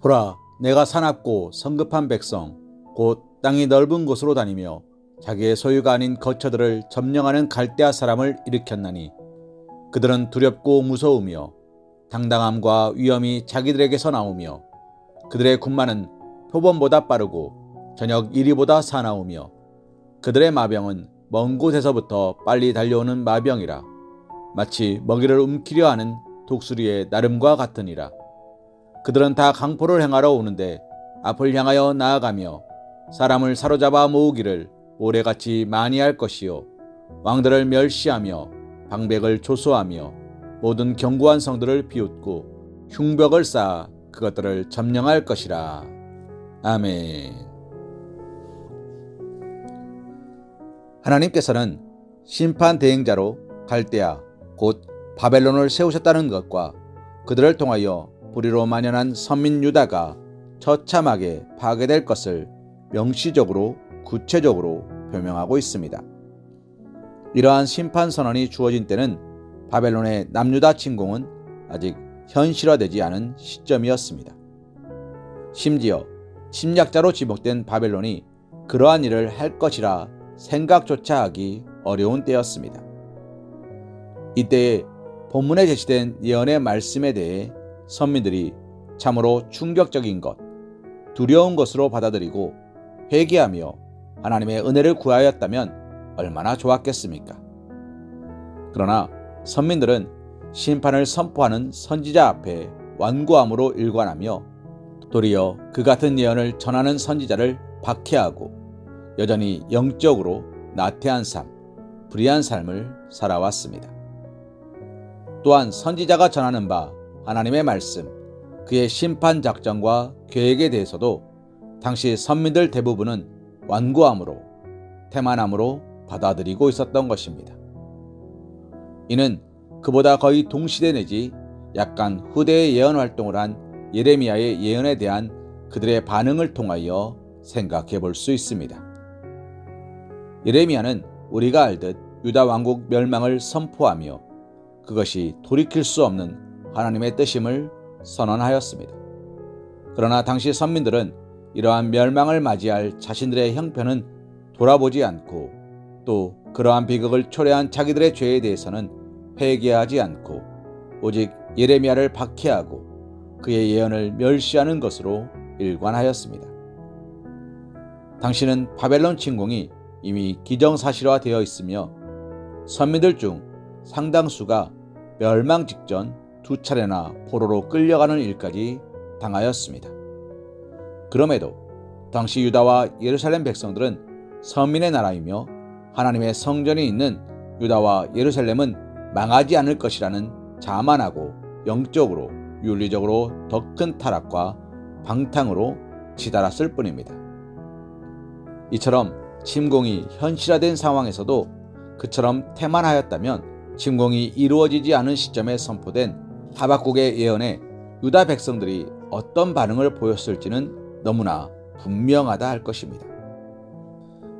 보라, 내가 사납고 성급한 백성, 곧 땅이 넓은 곳으로 다니며 자기의 소유가 아닌 거처들을 점령하는 갈대아 사람을 일으켰나니 그들은 두렵고 무서우며 당당함과 위엄이 자기들에게서 나오며 그들의 군마는 표범보다 빠르고 저녁 이리보다 사나우며 그들의 마병은 먼 곳에서부터 빨리 달려오는 마병이라 마치 먹이를 움키려 하는 독수리의 나름과 같으니라. 그들은 다 강포를 행하러 오는데 앞을 향하여 나아가며 사람을 사로잡아 모으기를 오래같이 많이 할 것이요 왕들을 멸시하며 방백을 조소하며 모든 견고한 성들을 비웃고 흉벽을 쌓아 그것들을 점령할 것이라. 아멘. 하나님께서는 심판 대행자로 갈대아 곧 바벨론을 세우셨다는 것과 그들을 통하여 불의로 만연한 선민 유다가 처참하게 파괴될 것을 명시적으로 구체적으로 표명하고 있습니다. 이러한 심판 선언이 주어진 때는 바벨론의 남유다 침공은 아직 현실화되지 않은 시점이었습니다. 심지어 침략자로 지목된 바벨론이 그러한 일을 할 것이라 생각조차 하기 어려운 때였습니다. 이때에 본문에 제시된 예언의 말씀에 대해 선민들이 참으로 충격적인 것, 두려운 것으로 받아들이고 회개하며 하나님의 은혜를 구하였다면 얼마나 좋았겠습니까? 그러나 선민들은 심판을 선포하는 선지자 앞에 완고함으로 일관하며 도리어 그 같은 예언을 전하는 선지자를 박해하고 여전히 영적으로 나태한 삶, 불의한 삶을 살아왔습니다. 또한 선지자가 전하는 바 하나님의 말씀, 그의 심판 작전과 계획에 대해서도 당시 선민들 대부분은 완고함으로, 태만함으로 받아들이고 있었던 것입니다. 이는 그보다 거의 동시대 내지 약간 후대의 예언 활동을 한 예레미야의 예언에 대한 그들의 반응을 통하여 생각해 볼 수 있습니다. 예레미야는 우리가 알듯 유다 왕국 멸망을 선포하며 그것이 돌이킬 수 없는 하나님의 뜻임을 선언하였습니다. 그러나 당시 선민들은 이러한 멸망을 맞이할 자신들의 형편은 돌아보지 않고 또 그러한 비극을 초래한 자기들의 죄에 대해서는 회개하지 않고 오직 예레미야를 박해하고 그의 예언을 멸시하는 것으로 일관하였습니다. 당시는 바벨론 침공이 이미 기정사실화되어 있으며 선민들 중 상당수가 멸망 직전 2차례나 포로로 끌려가는 일까지 당하였습니다. 그럼에도 당시 유다와 예루살렘 백성들은 선민의 나라이며 하나님의 성전이 있는 유다와 예루살렘은 망하지 않을 것이라는 자만하고 영적으로 윤리적으로 더 큰 타락과 방탕으로 치달았을 뿐입니다. 이처럼 침공이 현실화된 상황에서도 그처럼 태만하였다면 침공이 이루어지지 않은 시점에 선포된 하박국의 예언에 유다 백성들이 어떤 반응을 보였을지는 너무나 분명하다 할 것입니다.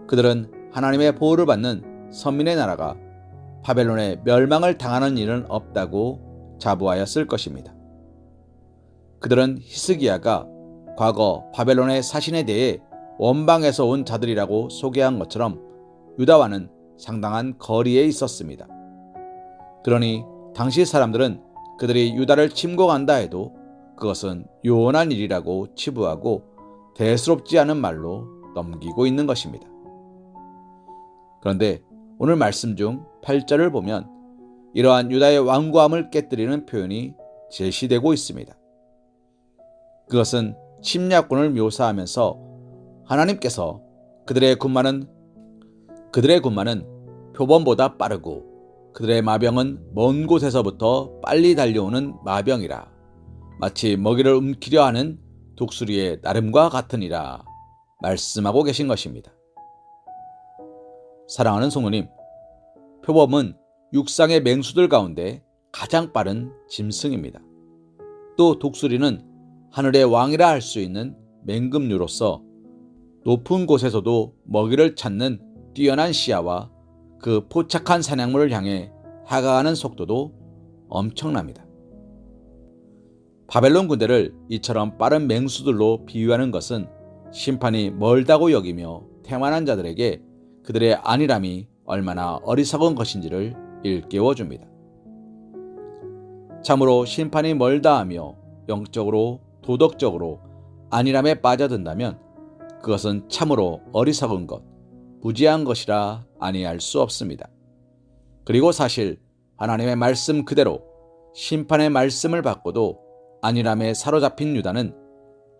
그들은 하나님의 보호를 받는 선민의 나라가 바벨론의 멸망을 당하는 일은 없다고 자부하였을 것입니다. 그들은 히스기야가 과거 바벨론의 사신에 대해 원방에서 온 자들이라고 소개한 것처럼 유다와는 상당한 거리에 있었습니다. 그러니 당시 사람들은 그들이 유다를 침공한다 해도 그것은 요원한 일이라고 치부하고 대수롭지 않은 말로 넘기고 있는 것입니다. 그런데 오늘 말씀 중 8절을 보면 이러한 유다의 완고함을 깨뜨리는 표현이 제시되고 있습니다. 그것은 침략군을 묘사하면서 하나님께서 그들의 군마는 표범보다 빠르고 그들의 마병은 먼 곳에서부터 빨리 달려오는 마병이라 마치 먹이를 움키려 하는 독수리의 나름과 같으니라 말씀하고 계신 것입니다. 사랑하는 성도님, 표범은 육상의 맹수들 가운데 가장 빠른 짐승입니다. 또 독수리는 하늘의 왕이라 할 수 있는 맹금류로서 높은 곳에서도 먹이를 찾는 뛰어난 시야와 그 포착한 사냥물을 향해 다가가는 속도도 엄청납니다. 바벨론 군대를 이처럼 빠른 맹수들로 비유하는 것은 심판이 멀다고 여기며 태만한 자들에게 그들의 안일함이 얼마나 어리석은 것인지를 일깨워 줍니다. 참으로 심판이 멀다 하며 영적으로 도덕적으로 안일함에 빠져든다면 그것은 참으로 어리석은 것, 무지한 것이라 아니할 수 없습니다. 그리고 사실 하나님의 말씀 그대로 심판의 말씀을 받고도 안일함에 사로잡힌 유다는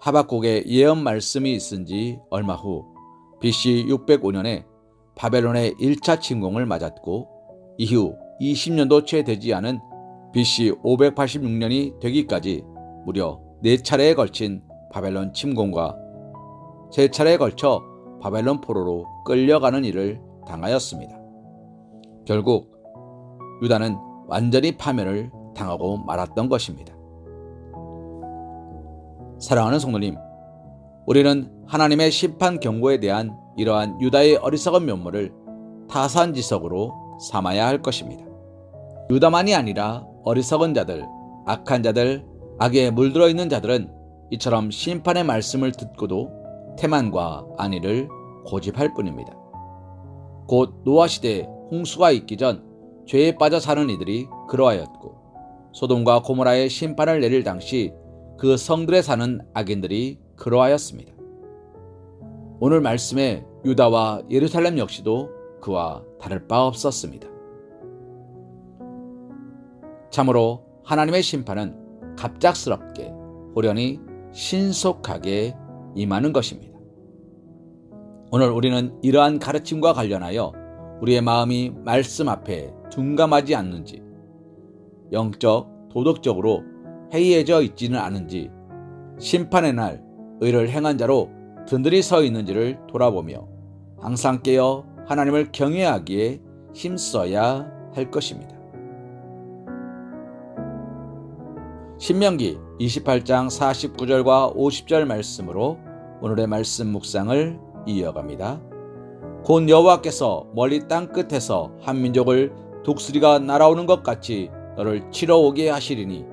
하박국의 예언 말씀이 있은 지 얼마 후 BC 605년에 바벨론의 1차 침공을 맞았고 이후 20년도 채 되지 않은 BC 586년이 되기까지 무려 4차례에 걸친 바벨론 침공과 3차례에 걸쳐 바벨론 포로로 끌려가는 일을 당하였습니다. 결국 유다는 완전히 파멸을 당하고 말았던 것입니다. 사랑하는 성도님, 우리는 하나님의 심판 경고에 대한 이러한 유다의 어리석은 면모를 타산지석으로 삼아야 할 것입니다. 유다만이 아니라 어리석은 자들, 악한 자들, 악에 물들어 있는 자들은 이처럼 심판의 말씀을 듣고도 태만과 안위를 고집할 뿐입니다. 곧 노아 시대에 홍수가 있기 전 죄에 빠져 사는 이들이 그러하였고 소돔과 고모라의 심판을 내릴 당시 그 성들에 사는 악인들이 그러하였습니다. 오늘 말씀의 유다와 예루살렘 역시도 그와 다를 바 없었습니다. 참으로 하나님의 심판은 갑작스럽게 호련히 신속하게 임하는 것입니다. 오늘 우리는 이러한 가르침과 관련하여 우리의 마음이 말씀 앞에 둔감하지 않는지, 영적, 도덕적으로 해이해져 있지는 않은지, 심판의 날 의를 행한 자로 든든히 서 있는지를 돌아보며 항상 깨어 하나님을 경외하기에 힘써야 할 것입니다. 신명기 28장 49절과 50절 말씀으로 오늘의 말씀 묵상을 이어갑니다. 곧 여호와께서 멀리 땅 끝에서 한 민족을 독수리가 날아오는 것 같이 너를 치러 오게 하시리니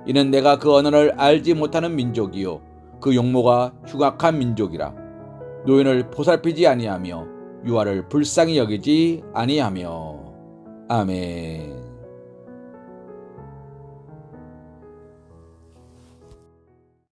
이는 내가 그 언어를 알지 못하는 민족이요 그 용모가 흉악한 민족이라. 노인을 보살피지 아니하며 유아를 불쌍히 여기지 아니하며. 아멘.